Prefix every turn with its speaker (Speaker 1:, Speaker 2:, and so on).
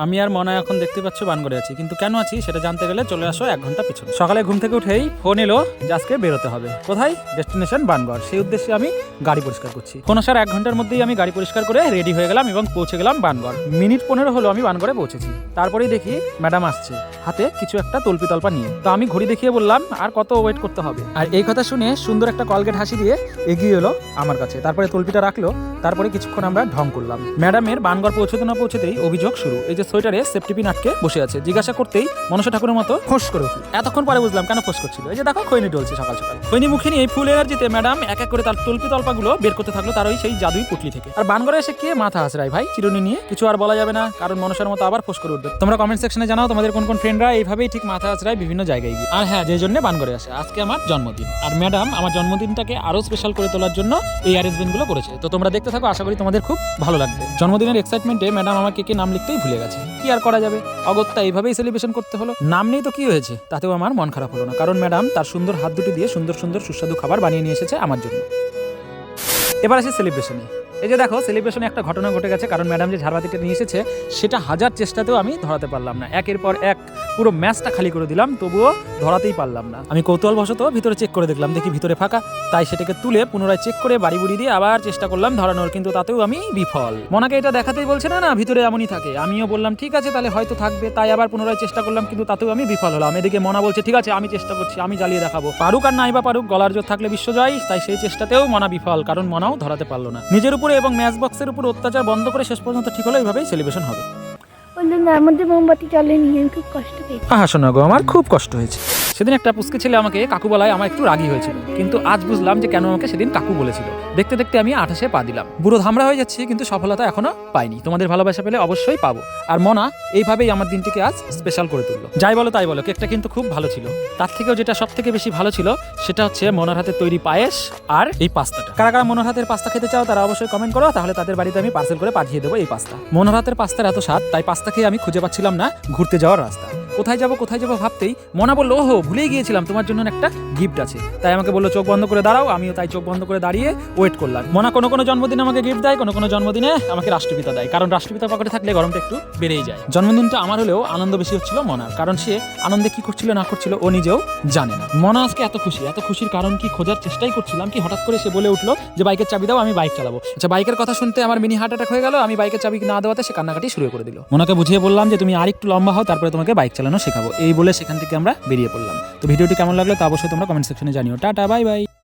Speaker 1: আমি আর মনা এখন দেখতে পাচ্ছ বানগড়ে আছি, কিন্তু কেন আছি সেটা জানতে গেলে চলে আসো 1 ঘন্টা পিছনে। সকালে ঘুম থেকে উঠেই ফোন এলো যে আজকে বেরোতে হবে। কোথায়? ডেস্টিনেশন বানগড়। সেই উদ্দেশ্যে আমি গাড়ি পরিষ্কার করছি। কোন আসার 1 ঘন্টার মধ্যেই আমি গাড়ি পরিষ্কার করে রেডি হয়ে গেলাম এবং পৌঁছে গেলাম বানগড়। মিনিট 15 হলো আমি বানগড়ে পৌঁছেছি। তারপরেই দেখি ম্যাডাম আসছে হাতে কিছু একটা তল্পি তল্পা নিয়ে। তো আমি ঘড়ি দেখিয়ে বললাম আর কত ওয়েট করতে হবে। আর এই কথা শুনে সুন্দর একটা কলগেট হাসি দিয়ে এগিয়ে এলো আমার কাছে। তারপরে তল্পিটা রাখলো। তারপরে কিছুক্ষণ আমরা ঢং করলাম। ম্যাডামের বানগড় পৌঁছতে না পৌঁছতেই অভিযোগ শুরু। এই যে সোয়েটারে সেফটি পিন আটকে বসে আছে। জিজ্ঞাসা করতেই মনসা ঠাকুরের মতো ফোঁস করে উঠল। এতক্ষণ পরে বুঝলাম কেন ফোঁস করছিল। এই যে দেখো খৈনি ডলছে সকাল সকাল। খৈনি মুখে নিয়ে ফুল এনার্জিতে ম্যাডাম এক এক করে তার তল্পি তল্পাগুলো বের করতে থাকলো তার ওই সেই জাদুই পুটলি থেকে। আর বানগড়ে এসে কে মাথা হাসরায় ভাই চিরুনি নিয়ে। কিছু আর বলা যাবে না, কারণ মনসার মতো আবার ফোঁস করে উঠবে। তোমরা কমেন্ট সেকশনে জানাও তোমাদের কোন কোন ফ্রেন্ডরা এইভাবেই ঠিক মাথা হাসরায় বিভিন্ন জায়গায় গিয়ে। আর হ্যাঁ, যে জন্য বানগড়ে আসে, আজকে আমার জন্মদিন। আর ম্যাডাম আমার জন্মদিনটাকে আরো স্পেশাল করে তোলার জন্য এই অ্যারেঞ্জমেন্ট গুলো করেছে। তো তোমরা দেখতে থাকো, আশা করি তোমাদের খুব ভালো লাগবে। জন্মদিনের এক্সাইটমেন্টে ম্যাডাম আমার কেকে নাম লিখতেই ভুলে গেছে। কি আর করা যাবে, অগত্যা এইভাবেই সেলিব্রেশন করতে হলো। নাম নেই তো কি হয়েছে, তাতেও আমার মন খারাপ হলো না, কারণ ম্যাডাম তার সুন্দর হাত দুটি দিয়ে সুন্দর সুন্দর সুস্বাদু খাবার বানিয়ে নিয়ে এসেছে আমার জন্য। এবার আসি সেলিব্রেশনে। এই যে দেখো, সেলিব্রেশনে একটা ঘটনা ঘটে গেছে, কারণ ম্যাডাম যে ঝাড়বাতিটা নিয়ে এসেছে সেটা হাজার চেষ্টাতেও আমি ধরাতে পারলাম না। একের পর এক পুরো ম্যাচটা খালি করে দিলাম, তবুও ধরাতেই পারলাম না। আমি কৌতূহলবশত ভিতরে চেক করে দেখলাম, দেখি ভিতরে ফাঁকা। তাই সেটাকে তুলে পুনরায় চেক করে বাড়ি বুড়ি দিয়ে আবার চেষ্টা করলাম ধরানোর, কিন্তু তাতেও আমি বিফল। মনাকে এটা দেখাতেই বলছে না, না ভিতরে এমনই থাকে। আমিও বললাম ঠিক আছে তাহলে হয়তো থাকবে, তাই আবার পুনরায় চেষ্টা করলাম, কিন্তু তাতেও আমি বিফল হলাম। এদিকে মনা বলছে ঠিক আছে আমি চেষ্টা করছি, আমি জ্বালিয়ে দেখাবো। পারুক আর নাই বা পারুক, গলার জোর থাকলে বিশ্ব জয়। তাই সেই চেষ্টাতেও মনা বিফল, কারণ মনাও ধরাতে পারলো না। নিজের উপরে এবং ম্যাচ বক্সের উপর অত্যাচার বন্ধ করে শেষ পর্যন্ত ঠিক হলো এইভাবেই সেলিব্রেশন হবে।
Speaker 2: আমাদের মোমবাতি জ্বালেনি, আমি খুব কষ্ট পেয়েছি।
Speaker 1: আহা শোনা গো, আমার খুব কষ্ট হয়েছে। সেদিন একটা পুচকে ছেলে আমাকে কাকু বলায় আমার একটু রাগি হয়েছিল, কিন্তু আজ বুঝলাম যে কেন আমাকে সেদিন কাকু বলেছিল। দেখতে দেখতে আমি 28-এ পা দিলাম। বুড়ো ধামড়া হয়ে যাচ্ছি, কিন্তু সফলতা এখনো পাইনি। তোমাদের ভালোবাসা পেলে অবশ্যই পাবো। আর মনা এইভাবেই আমার দিনটিকে আজ স্পেশাল করে তুললো। যাই বলো তাই বলো, কেকটা কিন্তু খুব ভালো ছিল। তার থেকেও যেটা সব থেকে বেশি ভালো ছিল সেটা হচ্ছে মনার হাতে তৈরি পায়েস আর এই পাস্তাটা। কারা কারা মনার হাতের পাস্তা খেতে চাও তারা অবশ্যই কমেন্ট করো, তাহলে তাদের বাড়িতে আমি পার্সেল করে পাঠিয়ে দেবো এই পাস্তা। মনার হাতের পাস্তার এত স্বাদ, তাই পাস্তা খেয়ে আমি খুঁজে পাচ্ছিলাম না ঘুরতে যাওয়ার রাস্তা। কোথায় যাবো ভাবতেই মনা বললো, ওহো ভুলেই গিয়েছিলাম, তোমার জন্য একটা গিফট আছে। তাই আমাকে বললো চোখ বন্ধ করে দাঁড়াও। আমিও তাই চোখ বন্ধ করে দাঁড়িয়ে ওয়েট করলাম। মনা কোনো কোনো জন্মদিনে আমাকে গিফট দেয়, কোনো কোনো জন্মদিনে আমাকে রাষ্ট্রপিতা দেয়, কারণ রাষ্ট্রপিতা পকেটে থাকলে গরমটা একটু বেড়েই যায়। জন্মদিনটা আমার হলেও আনন্দ বেশি হচ্ছিল মনার, কারণ সে আনন্দে কি করছিল না করছিল ও নিজেও জানে না। মনা আজকে এত খুশির কারণ কি খোঁজার চেষ্টাই করছিলাম, কি হঠাৎ করে সে বলে উঠলো যে বাইকের চাবি দাও, আমি বাইক চালাবো। আচ্ছা, বাইকের কথা শুনতে আমার মিনি হার্ট অ্যাটাক হয়ে গেল। আমি বাইকের চাবি না দেওয়াতে সে কান্নাকাটি শুরু করে দিল। মনাকে বুঝিয়ে বললাম যে তুমি আর একটু লম্বা হও, তারপরে তোমাকে বাইক চালানো শেখাবো। এই বলে সেখান থেকে আমরা বেরিয়ে পড়লাম। তো ভিডিওটি কেমন লাগলো তা অবশ্যই তোমরা কমেন্ট সেকশনে জানিও। Tata, bye bye.